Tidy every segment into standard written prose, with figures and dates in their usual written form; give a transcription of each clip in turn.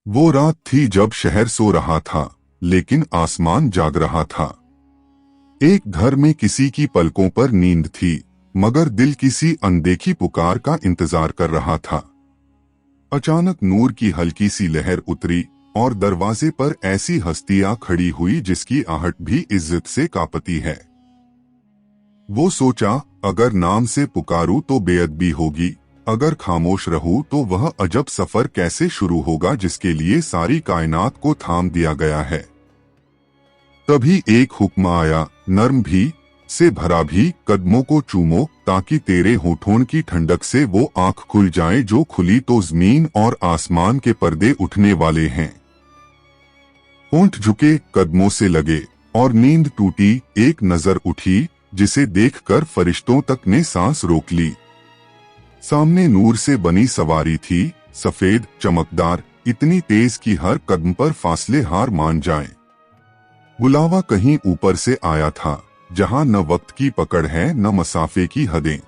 वो रात थी जब शहर सो रहा था, लेकिन आसमान जाग रहा था। एक घर में किसी की पलकों पर नींद थी, मगर दिल किसी अनदेखी पुकार का इंतजार कर रहा था। अचानक नूर की हल्की सी लहर उतरी और दरवाजे पर ऐसी हस्तियां खड़ी हुई जिसकी आहट भी इज्जत से कांपती है। वो सोचा, अगर नाम से पुकारूं तो बेअदबी होगी, अगर खामोश रहूं तो वह अजब सफर कैसे शुरू होगा जिसके लिए सारी कायनात को थाम दिया गया है। तभी एक हुक्म आया, नर्म भी से भरा भी, कदमों को चूमो ताकि तेरे होठों की ठंडक से वो आंख खुल जाए जो खुली तो जमीन और आसमान के पर्दे उठने वाले हैं। होंठ झुके, कदमों से लगे और नींद टूटी। एक नजर उठी जिसे देखकर फरिश्तों तक ने सांस रोक ली। सामने नूर से बनी सवारी थी, सफेद, चमकदार, इतनी तेज कि हर कदम पर फासले हार मान जाएं। बुलावा कहीं ऊपर से आया था, जहां न वक्त की पकड़ है न मसाफे की हदें।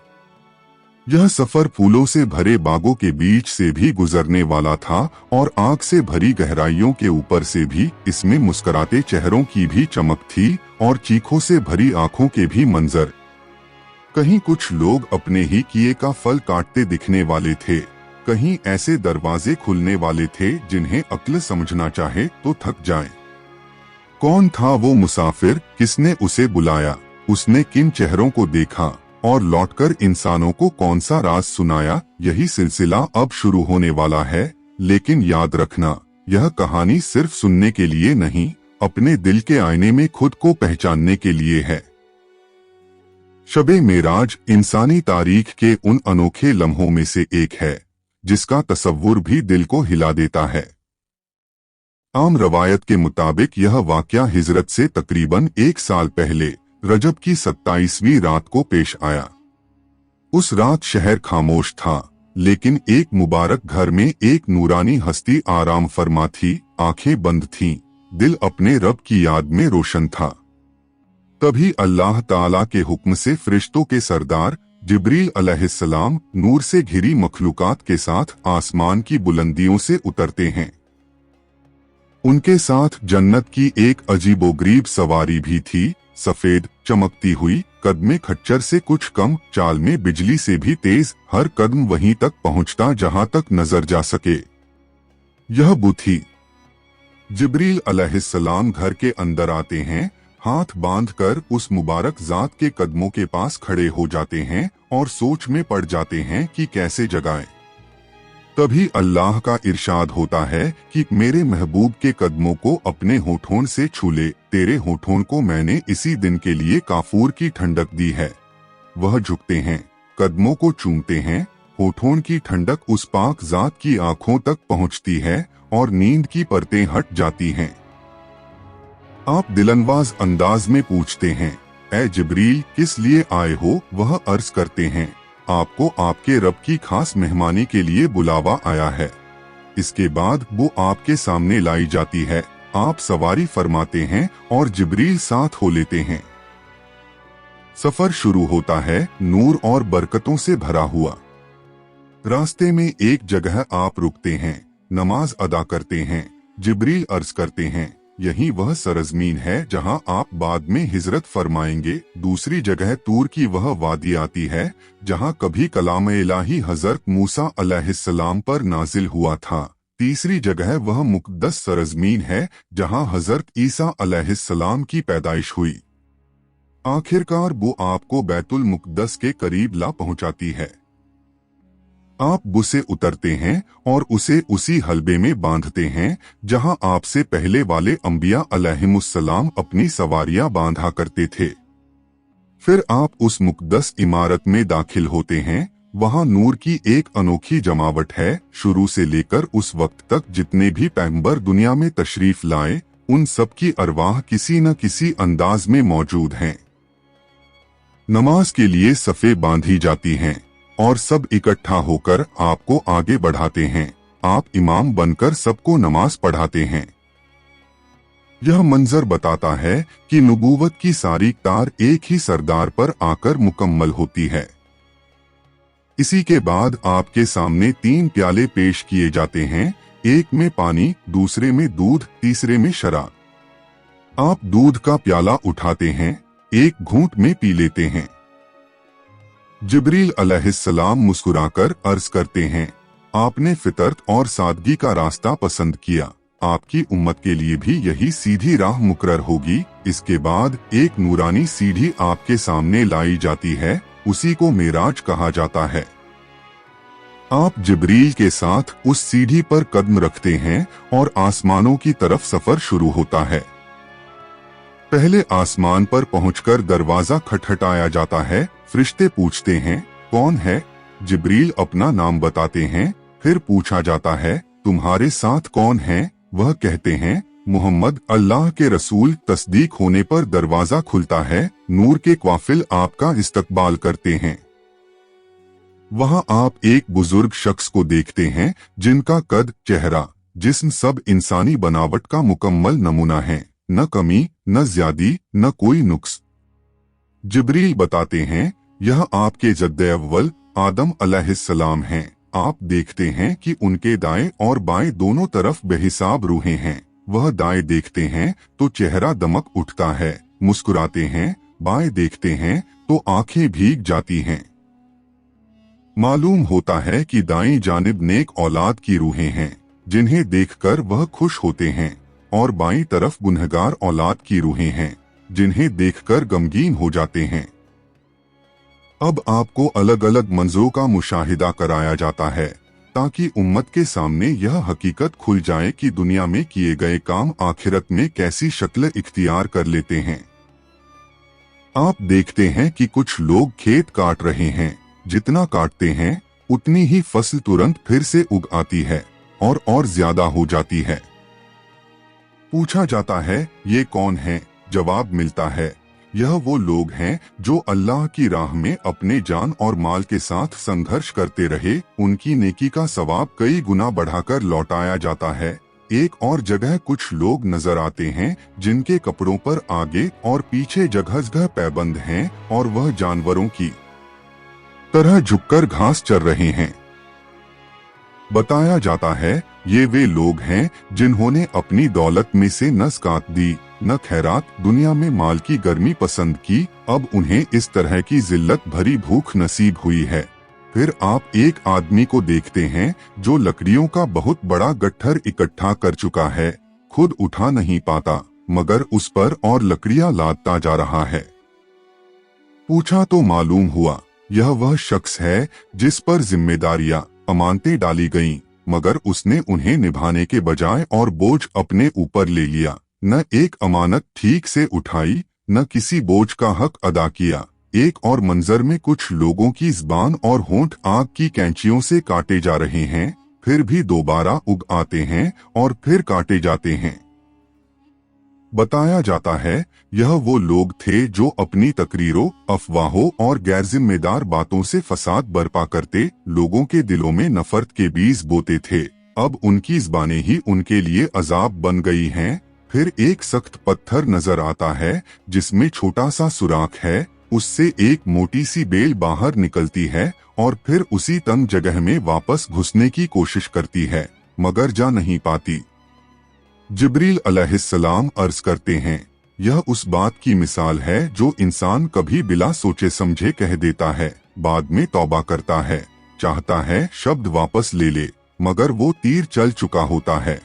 यह सफर फूलों से भरे बागों के बीच से भी गुजरने वाला था और आग से भरी गहराइयों के ऊपर से भी। इसमें मुस्कुराते चेहरों की भी चमक थी और चीखों से भरी आंखों के भी मंजर। कहीं कुछ लोग अपने ही किए का फल काटते दिखने वाले थे, कहीं ऐसे दरवाजे खुलने वाले थे जिन्हें अक्ल समझना चाहे तो थक जाए। कौन था वो मुसाफिर, किसने उसे बुलाया, उसने किन चेहरों को देखा और लौटकर इंसानों को कौन सा राज सुनाया? यही सिलसिला अब शुरू होने वाला है। लेकिन याद रखना, यह कहानी सिर्फ सुनने के लिए नहीं, अपने दिल के आईने में खुद को पहचानने के लिए है। शबे मेराज इंसानी तारीख के उन अनोखे लम्हों में से एक है जिसका तसव्वुर भी दिल को हिला देता है। आम रवायत के मुताबिक यह वाकया हिजरत से तकरीबन 1 साल पहले रजब की 27वीं रात को पेश आया। उस रात शहर खामोश था, लेकिन एक मुबारक घर में एक नूरानी हस्ती आराम फरमा थी। आंखें बंद थीं, दिल अपने रब की याद में रोशन था। तभी अल्लाह ताला के हुक्म से फरिश्तों के सरदार जिब्रील अलैहिस्सलाम नूर से घिरी मखलूकात के साथ आसमान की बुलंदियों से उतरते हैं। उनके साथ जन्नत की एक अजीबोगरीब सवारी भी थी, सफेद, चमकती हुई, कदमे खच्चर से कुछ कम, चाल में बिजली से भी तेज, हर कदम वहीं तक पहुंचता जहां तक नजर जा सके। यह वो थी। जिब्रील अलैहिस्सलाम घर के अंदर आते हैं, हाथ बांधकर उस मुबारक जात के कदमों के पास खड़े हो जाते हैं और सोच में पड़ जाते हैं कि कैसे जगाएं। तभी अल्लाह का इरशाद होता है कि मेरे महबूब के कदमों को अपने होठों से छू ले, तेरे होठों को मैंने इसी दिन के लिए काफूर की ठंडक दी है। वह झुकते हैं, कदमों को चूमते हैं, होठों की ठंडक उस पाक जात की आंखों तक पहुंचती है और नींद की परतें हट जाती हैं। आप दिलनवाज अंदाज में पूछते हैं, ऐ जिब्रील किस लिए आए हो? वह अर्ज करते हैं, आपको आपके रब की खास मेहमानी के लिए बुलावा आया है। इसके बाद वो आपके सामने लाई जाती है, आप सवारी फरमाते हैं और जिब्रील साथ हो लेते हैं। सफर शुरू होता है, नूर और बरकतों से भरा हुआ। रास्ते में एक जगह आप रुकते हैं, नमाज अदा करते हैं। जिब्रील अर्ज करते हैं, यही वह सरजमीन है जहां आप बाद में हिजरत फरमाएंगे। दूसरी जगह तूर की वह वादी आती है जहां कभी कलाम इलाही हजरत मूसा अलैहिस्सलाम पर नाजिल हुआ था। तीसरी जगह वह मुक़द्दस सरजमीन है जहां हजरत ईसा अलैहिस्सलाम की पैदाइश हुई। आखिरकार वो आपको बैतुल मुक़द्दस के करीब ला पहुंचाती है। आप बुसे उतरते हैं और उसे उसी हलबे में बांधते हैं जहां आपसे पहले वाले अंबिया अलैहिमुस्सलाम अपनी सवारियां बांधा करते थे। फिर आप उस मुक़द्दस इमारत में दाखिल होते हैं। वहां नूर की एक अनोखी जमावट है। शुरू से लेकर उस वक्त तक जितने भी पैगंबर दुनिया में तशरीफ लाए, उन सब की अरवाह किसी न किसी अंदाज में मौजूद हैं। नमाज के लिए सफ़े बांधी जाती हैं और सब इकट्ठा होकर आपको आगे बढ़ाते हैं। आप इमाम बनकर सबको नमाज पढ़ाते हैं। यह मंजर बताता है कि नबूवत की सारी तार एक ही सरदार पर आकर मुकम्मल होती है। इसी के बाद आपके सामने 3 प्याले पेश किए जाते हैं, एक में पानी, दूसरे में दूध, तीसरे में शराब। आप दूध का प्याला उठाते हैं, एक घूंट में पी लेते हैं। जिब्रील अलैहिस्सलाम मुस्कुराकर अर्ज करते हैं, आपने फितरत और सादगी का रास्ता पसंद किया, आपकी उम्मत के लिए भी यही सीधी राह मुकर्रर होगी। इसके बाद एक नूरानी सीढ़ी आपके सामने लाई जाती है, उसी को मेराज कहा जाता है। आप जिब्रील के साथ उस सीढ़ी पर कदम रखते हैं और आसमानों की तरफ सफर शुरू होता है। पहले आसमान पर पहुंचकर दरवाजा खटखटाया जाता है। फरिश्ते पूछते हैं, कौन है? जिब्रील अपना नाम बताते हैं। फिर पूछा जाता है, तुम्हारे साथ कौन है? वह कहते हैं, मोहम्मद, अल्लाह के रसूल। तस्दीक होने पर दरवाजा खुलता है। नूर के क्वाफिल आपका इस्तकबाल करते हैं। वहां आप एक बुजुर्ग शख्स को देखते हैं जिनका कद, चेहरा, जिस्म सब इंसानी बनावट का मुकम्मल नमूना है। न कमी, न ज्यादी, न कोई नुक्स। जिब्रील बताते हैं, यह आपके जद्दे अव्वल आदम अलैहिस्सलाम हैं। आप देखते हैं कि उनके दाएं और बाएं दोनों तरफ बेहिसाब रूहें हैं। वह दाएं देखते हैं तो चेहरा दमक उठता है, मुस्कुराते हैं। बाएं देखते हैं तो आंखें भीग जाती हैं। मालूम होता है कि दाएं जानिब नेक औलाद की रूहें हैं, जिन्हें देखकर वह खुश होते हैं, और बाईं तरफ गुनहगार औलाद की रूहें हैं, जिन्हें देखकर गमगीन हो जाते हैं। अब आपको अलग अलग मंजरों का मुशाहिदा कराया जाता है ताकि उम्मत के सामने यह हकीकत खुल जाए कि दुनिया में किए गए काम आखिरत में कैसी शक्ल इख्तियार कर लेते हैं। आप देखते हैं कि कुछ लोग खेत काट रहे हैं। जितना काटते हैं उतनी ही फसल तुरंत फिर से उग आती है और ज्यादा हो जाती है। पूछा जाता है, ये कौन है? जवाब मिलता है, यह वो लोग हैं जो अल्लाह की राह में अपने जान और माल के साथ संघर्ष करते रहे। उनकी नेकी का सवाब कई गुना बढ़ाकर लौटाया जाता है। एक और जगह कुछ लोग नजर आते हैं जिनके कपड़ों पर आगे और पीछे जगह जगह पैबंद हैं और वह जानवरों की तरह झुककर घास चर रहे हैं। बताया जाता है, ये वे लोग हैं जिन्होंने अपनी दौलत में से न ज़कात दी, न खैरात। दुनिया में माल की गर्मी पसंद की, अब उन्हें इस तरह की जिल्लत भरी भूख नसीब हुई है। फिर आप एक आदमी को देखते हैं जो लकड़ियों का बहुत बड़ा गट्ठर इकट्ठा कर चुका है, खुद उठा नहीं पाता मगर उस पर और लकड़ियां लादता जा रहा है। पूछा तो मालूम हुआ यह वह शख्स है जिस पर जिम्मेदारियां, अमानतें डाली गईं, मगर उसने उन्हें निभाने के बजाय और बोझ अपने ऊपर ले लिया। न एक अमानत ठीक से उठाई, न किसी बोझ का हक अदा किया। एक और मंजर में कुछ लोगों की ज़बान और होंठ आग की कैंचियों से काटे जा रहे हैं, फिर भी दोबारा उग आते हैं और फिर काटे जाते हैं। बताया जाता है, यह वो लोग थे जो अपनी तकरीरों, अफवाहों और गैर जिम्मेदार बातों से फसाद बर्पा करते, लोगों के दिलों में नफरत के बीज बोते थे। अब उनकी ज़बानें ही उनके लिए अजाब बन गई हैं। फिर एक सख्त पत्थर नजर आता है जिसमें छोटा सा सुराख है, उससे एक मोटी सी बेल बाहर निकलती है और फिर उसी तंग जगह में वापस घुसने की कोशिश करती है, मगर जा नहीं पाती। जिब्रील अलैहिस्सलाम अर्ज करते हैं, यह उस बात की मिसाल है जो इंसान कभी बिला सोचे समझे कह देता है, बाद में तौबा करता है, चाहता है शब्द वापस ले ले, मगर वो तीर चल चुका होता है।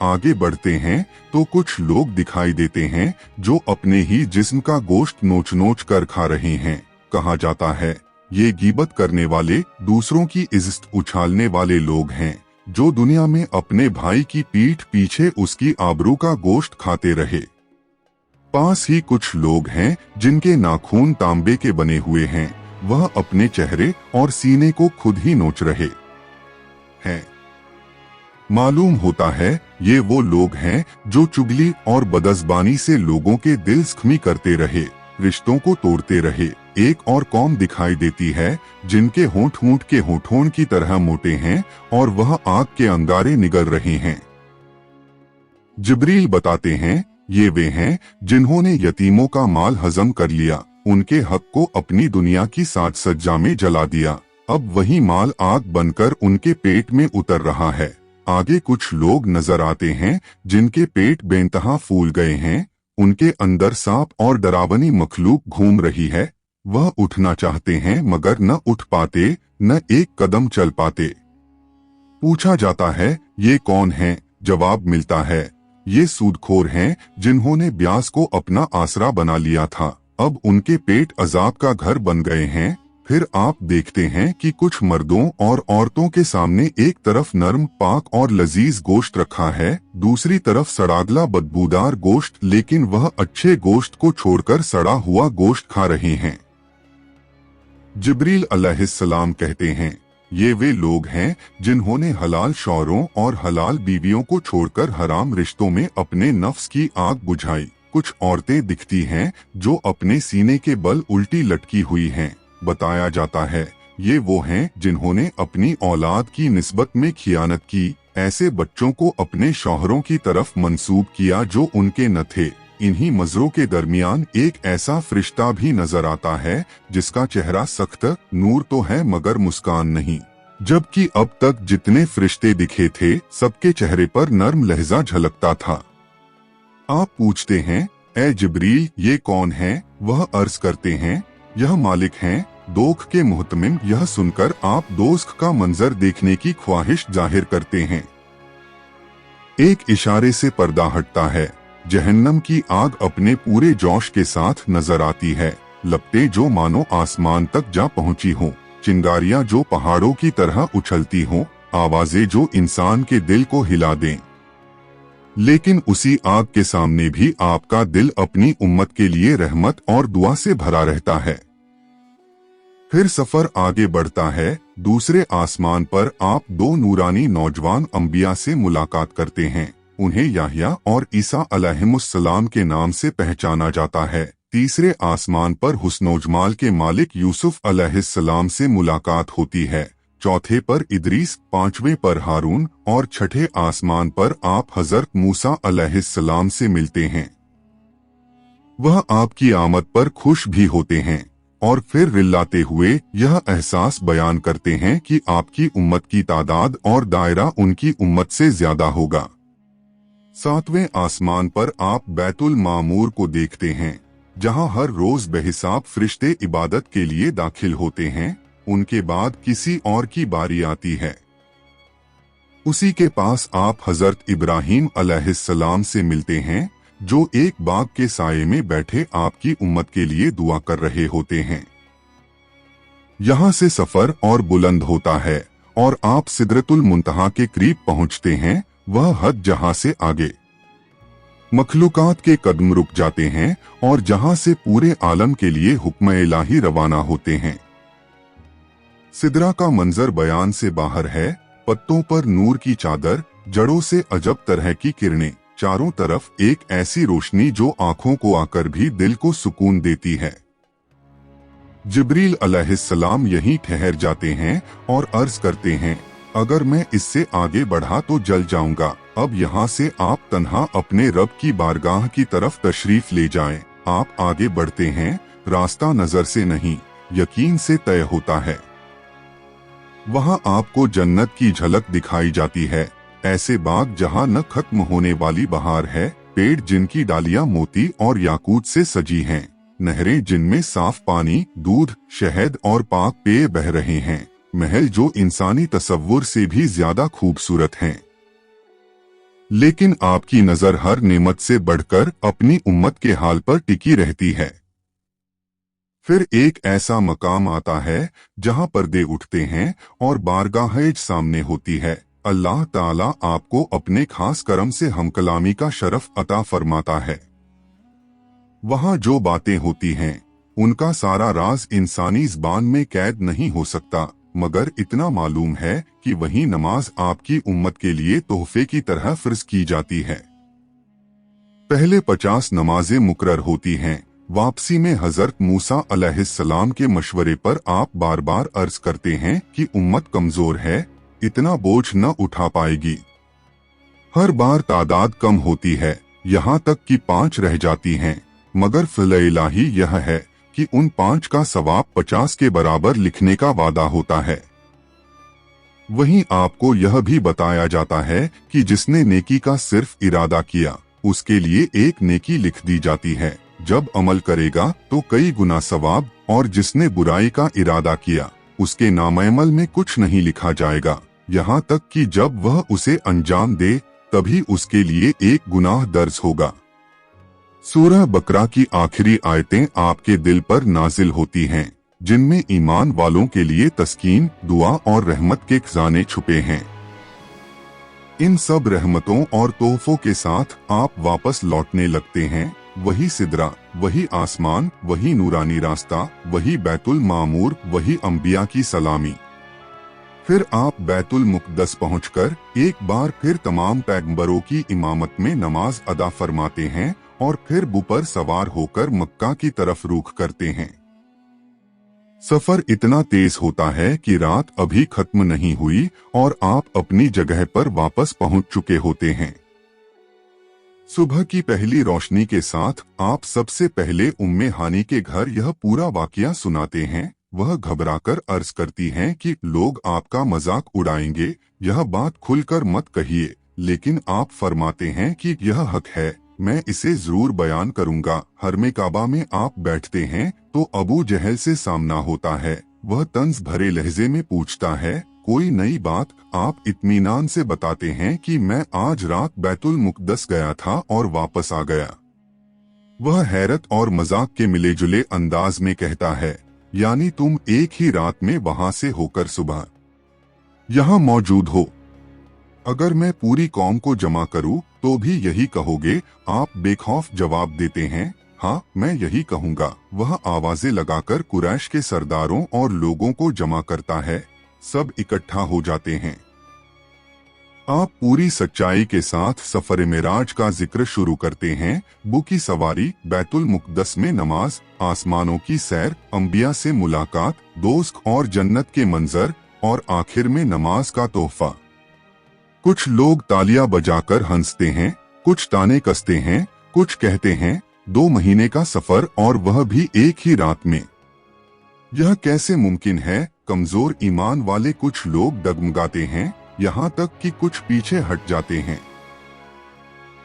आगे बढ़ते हैं तो कुछ लोग दिखाई देते हैं जो अपने ही जिस्म का गोश्त नोच नोच कर खा रहे हैं। कहा जाता है, ये गीबत करने वाले, दूसरों की इज्जत उछालने वाले लोग हैं जो दुनिया में अपने भाई की पीठ पीछे उसकी आबरू का गोश्त खाते रहे। पास ही कुछ लोग हैं जिनके नाखून तांबे के बने हुए हैं, वह अपने चेहरे और सीने को खुद ही नोच रहे हैं। मालूम होता है ये वो लोग हैं जो चुगली और बदज़बानी से लोगों के दिल ज़ख्मी करते रहे, रिश्तों को तोड़ते रहे। एक और कौम दिखाई देती है जिनके होंठ ऊंट के होठों की तरह मोटे हैं और वह आग के अंगारे निगल रहे हैं। जिब्रील बताते हैं, ये वे हैं जिन्होंने यतीमों का माल हजम कर लिया, उनके हक को अपनी दुनिया की साज सज्जा में जला दिया। अब वही माल आग बनकर उनके पेट में उतर रहा है। आगे कुछ लोग नजर आते हैं जिनके पेट बेंतहा फूल गए हैं। उनके अंदर सांप और डरावनी मखलूक घूम रही है। वह उठना चाहते हैं मगर न उठ पाते, न एक कदम चल पाते। पूछा जाता है, ये कौन है? जवाब मिलता है, ये सूदखोर हैं जिन्होंने ब्यास को अपना आसरा बना लिया था। अब उनके पेट अजाब का घर बन गए हैं। फिर आप देखते हैं कि कुछ मर्दों और औरतों के सामने एक तरफ नरम, पाक और लजीज गोश्त रखा है, दूसरी तरफ सड़ागला बदबूदार गोश्त, लेकिन वह अच्छे गोश्त को छोड़कर सड़ा हुआ गोश्त खा रहे हैं। जिब्रील अलैहिस्सलाम कहते हैं, ये वे लोग हैं जिन्होंने हलाल शौहरों और हलाल बीवियों को छोड़कर हराम रिश्तों में अपने नफ्स की आग बुझाई। कुछ औरतें दिखती हैं जो अपने सीने के बल उल्टी लटकी हुई हैं। बताया जाता है, ये वो हैं जिन्होंने अपनी औलाद की निस्बत में खियानत की। ऐसे बच्चों को अपने शौहरों की तरफ मंसूब किया जो उनके न थे। इन्हीं मजरों के दरमियान एक ऐसा फरिश्ता भी नजर आता है जिसका चेहरा सख्त, नूर तो है मगर मुस्कान नहीं। जबकि अब तक जितने फरिश्ते दिखे थे सबके चेहरे पर नर्म लहजा झलकता था। आप पूछते हैं, ए जिब्रील ये कौन है? वह अर्ज करते हैं, यह मालिक हैं दोख के मुहतमिम। यह सुनकर आप दोज़ख का मंजर देखने की ख्वाहिश जाहिर करते हैं। एक इशारे से पर्दा हटता है। जहन्नम की आग अपने पूरे जोश के साथ नजर आती है। लपटें जो मानो आसमान तक जा पहुंची हों, चिंगारियां जो पहाड़ों की तरह उछलती हों, आवाजें जो इंसान के दिल को हिला दें। लेकिन उसी आग के सामने भी आपका दिल अपनी उम्मत के लिए रहमत और दुआ से भरा रहता है। फिर सफर आगे बढ़ता है। दूसरे आसमान पर आप दो नूरानी नौजवान अंबिया से मुलाकात करते हैं। उन्हें याह्या और ईसा अलैहिमुस्सलाम के नाम से पहचाना जाता है। तीसरे आसमान पर हुस्नो-जमाल के मालिक यूसुफ अलैहिस्सलाम से मुलाकात होती है। चौथे पर इदरीस, पांचवें पर हारून और छठे आसमान पर आप हजरत मूसा अलैहिस्सलाम से मिलते हैं। वह आपकी आमद पर खुश भी होते हैं और फिर रिल्लाते हुए यह एहसास बयान करते हैं कि आपकी उम्मत की तादाद और दायरा उनकी उम्मत से ज्यादा होगा। सातवें आसमान पर आप बैतुल मामूर को देखते हैं, जहां हर रोज बेहिसाब फरिश्ते इबादत के लिए दाखिल होते हैं। उनके बाद किसी और की बारी आती है। उसी के पास आप हजरत इब्राहीम अलैहिस्सलाम से मिलते हैं, जो एक बाग के साये में बैठे आपकी उम्मत के लिए दुआ कर रहे होते हैं। यहाँ से सफर और बुलंद होता है और आप सिदरतुल मुंतहा के करीब पहुँचते हैं। वह हद जहाँ से आगे मखलूकात के कदम रुक जाते हैं और जहाँ से पूरे आलम के लिए हुक्म इलाही रवाना होते हैं। सिदरा का मंजर बयान से बाहर है। पत्तों पर नूर की चादर, जड़ों से अजब तरह की किरणें, चारों तरफ एक ऐसी रोशनी जो आंखों को आकर भी दिल को सुकून देती है। जिब्रील अलैहिस्सलाम यहीं ठहर जाते हैं और अर्ज करते हैं, अगर मैं इससे आगे बढ़ा तो जल जाऊंगा। अब यहाँ से आप तन्हा अपने रब की बारगाह की तरफ तशरीफ ले जाएं। आप आगे बढ़ते हैं। रास्ता नजर से नहीं, यकीन से तय होता है। वहाँ आपको जन्नत की झलक दिखाई जाती है। ऐसे बाग जहाँ न खत्म होने वाली बहार है, पेड़ जिनकी डालियां मोती और याकूत से सजी हैं, नहरें जिनमें साफ पानी, दूध, शहद और पाक पेय बह रहे हैं, महल जो इंसानी तसव्वुर से भी ज्यादा खूबसूरत हैं। लेकिन आपकी नजर हर नेमत से बढ़कर अपनी उम्मत के हाल पर टिकी रहती है। फिर एक ऐसा मकाम आता है जहां पर्दे उठते हैं और बारगाह सामने होती है। अल्लाह ताला आपको अपने खास करम से हमकलामी का शरफ अता फरमाता है। वहां जो बातें होती हैं उनका सारा राज इंसानी ज़बान में कैद नहीं हो सकता, मगर इतना मालूम है कि वही नमाज आपकी उम्मत के लिए तोहफे की तरह फर्ज की जाती है। पहले 50 नमाजें मुकर्रर होती हैं। वापसी में हजरत मूसा अलैहिस्सलाम के मशवरे पर आप बार बार अर्ज करते हैं कि उम्मत कमजोर है, इतना बोझ न उठा पाएगी। हर बार तादाद कम होती है, यहाँ तक कि 5 रह जाती हैं, मगर फ़िल इलाही यह है कि उन 5 का सवाब 50 के बराबर लिखने का वादा होता है। वहीं आपको यह भी बताया जाता है कि जिसने नेकी का सिर्फ इरादा किया उसके लिए एक नेकी लिख दी जाती है, जब अमल करेगा तो कई गुना सवाब, और जिसने बुराई का इरादा किया उसके नामअमल में कुछ नहीं लिखा जाएगा, यहाँ तक कि जब वह उसे अंजाम दे तभी उसके लिए एक गुनाह दर्ज होगा। सूरह बकरा की आखिरी आयतें आपके दिल पर नाजिल होती हैं, जिनमें ईमान वालों के लिए तस्कीन, दुआ और रहमत के खजाने छुपे हैं। इन सब रहमतों और तोहफों के साथ आप वापस लौटने लगते हैं। वही सिदरा, वही आसमान, वही नूरानी रास्ता, वही बैतुल मामूर, वही अंबिया की सलामी। फिर आप बैतुल मुक़द्दस पहुंचकर एक बार फिर तमाम पैगंबरों की इमामत में नमाज अदा फरमाते हैं और फिर बुपर सवार होकर मक्का की तरफ रुख करते हैं। सफर इतना तेज होता है कि रात अभी खत्म नहीं हुई और आप अपनी जगह पर वापस पहुंच चुके होते हैं। सुबह की पहली रोशनी के साथ आप सबसे पहले उम्मे हानी के घर यह पूरा वाकया सुनाते हैं। वह घबराकर अर्ज करती हैं कि लोग आपका मजाक उड़ाएंगे, यह बात खुलकर मत कहिए, लेकिन आप फरमाते हैं कि यह हक है, मैं इसे जरूर बयान करूंगा। हरमे काबा में आप बैठते हैं तो अबू जहल से सामना होता है। वह तंज भरे लहजे में पूछता है, कोई नई बात? आप इत्मीनान से बताते हैं कि मैं आज रात बैतुल मुक़द्दस गया था और वापस आ गया। वह हैरत और मजाक के मिले जुले अंदाज में कहता है, यानी तुम एक ही रात में वहां से होकर सुबह यहाँ मौजूद हो। अगर मैं पूरी कौम को जमा करूं तो भी यही कहोगे? आप बेखौफ जवाब देते हैं, हाँ मैं यही कहूंगा। वह आवाजें लगाकर कुरैश के सरदारों और लोगों को जमा करता है। सब इकट्ठा हो जाते हैं। आप पूरी सच्चाई के साथ सफर मेराज का जिक्र शुरू करते हैं। बु की सवारी, बैतुल मुक़द्दस में नमाज, आसमानों की सैर, अंबिया से मुलाकात, दोस्त और जन्नत के मंजर, और आखिर में नमाज का तोहफा। कुछ लोग तालियां बजाकर हंसते हैं, कुछ ताने कसते हैं, कुछ कहते हैं 2 महीने का सफर और वह भी एक ही रात में, यह कैसे मुमकिन है? कमजोर ईमान वाले कुछ लोग डगमगाते हैं, यहाँ तक कि कुछ पीछे हट जाते हैं।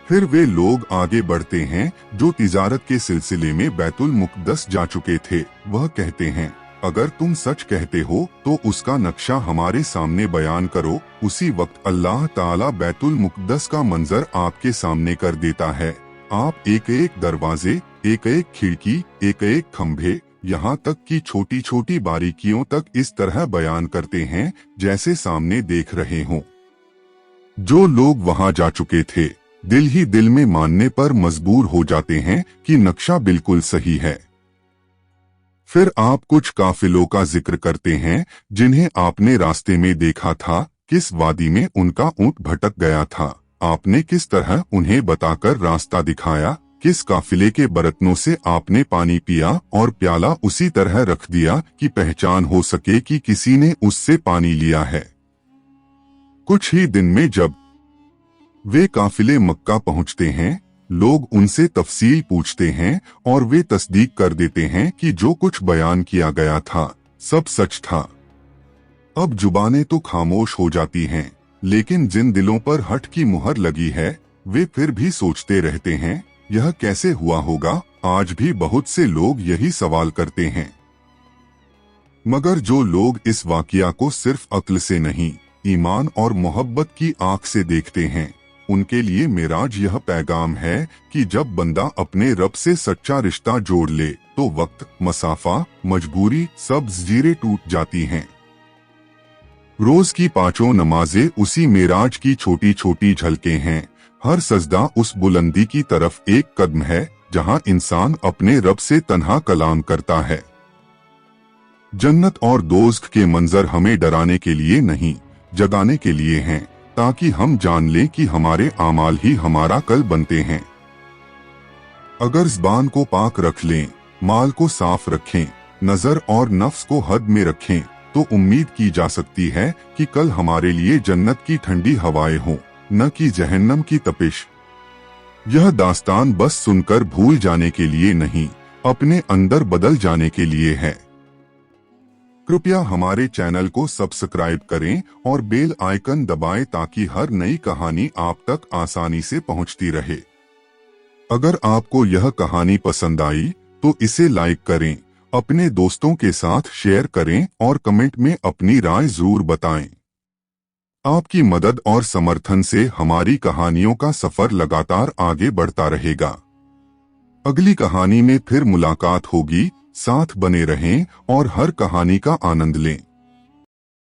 फिर वे लोग आगे बढ़ते हैं जो तिजारत के सिलसिले में बैतुल मुक़द्दस जा चुके थे। वह कहते हैं, अगर तुम सच कहते हो तो उसका नक्शा हमारे सामने बयान करो। उसी वक्त अल्लाह ताला बैतुल मुक़द्दस का मंजर आपके सामने कर देता है। आप एक एक दरवाजे, एक एक खिड़की, एक एक खंभे, यहाँ तक कि छोटी छोटी बारीकियों तक इस तरह बयान करते हैं जैसे सामने देख रहे हों। जो लोग वहां जा चुके थे दिल ही दिल में मानने पर मजबूर हो जाते हैं कि नक्शा बिल्कुल सही है। फिर आप कुछ काफिलों का जिक्र करते हैं जिन्हें आपने रास्ते में देखा था, किस वादी में उनका ऊंट भटक गया था। आपने किस तरह उन्हें बताकर रास्ता दिखाया, किस काफिले के बर्तनों से आपने पानी पिया और प्याला उसी तरह रख दिया कि पहचान हो सके कि किसी ने उससे पानी लिया है। कुछ ही दिन में जब वे काफिले मक्का पहुंचते हैं, लोग उनसे तफसील पूछते हैं और वे तस्दीक कर देते हैं कि जो कुछ बयान किया गया था सब सच था। अब जुबानें तो खामोश हो जाती हैं, लेकिन जिन दिलों पर हठ की मुहर लगी है वे फिर भी सोचते रहते हैं, यह कैसे हुआ होगा। आज भी बहुत से लोग यही सवाल करते हैं। मगर जो लोग इस वाकया को सिर्फ अक्ल से नहीं, ईमान और मोहब्बत की आंख से देखते हैं, उनके लिए मेराज यह पैगाम है कि जब बंदा अपने रब से सच्चा रिश्ता जोड़ ले तो वक्त, मसाफा, मजबूरी सब जंजीरें टूट जाती हैं। रोज की 5 नमाजें उसी मेराज की छोटी छोटी झलकें हैं। हर सजदा उस बुलंदी की तरफ एक कदम है जहां इंसान अपने रब से तन्हा कलाम करता है। जन्नत और दोज़ख के मंजर हमें डराने के लिए नहीं, जगाने के लिए हैं, ताकि हम जान लें कि हमारे आमाल ही हमारा कल बनते हैं। अगर ज़बान को पाक रख लें, माल को साफ रखें, नजर और नफ्स को हद में रखें, तो उम्मीद की जा सकती है कि कल हमारे लिए जन्नत की ठंडी हवाएं हों, न कि जहन्नम की तपिश। यह दास्तान बस सुनकर भूल जाने के लिए नहीं, अपने अंदर बदल जाने के लिए है। कृपया हमारे चैनल को सब्सक्राइब करें और बेल आइकन दबाएं ताकि हर नई कहानी आप तक आसानी से पहुंचती रहे। अगर आपको यह कहानी पसंद आई तो इसे लाइक करें, अपने दोस्तों के साथ शेयर करें और कमेंट में अपनी राय जरूर बताएं। आपकी मदद और समर्थन से हमारी कहानियों का सफर लगातार आगे बढ़ता रहेगा। अगली कहानी में फिर मुलाकात होगी। साथ बने रहें और हर कहानी का आनंद लें।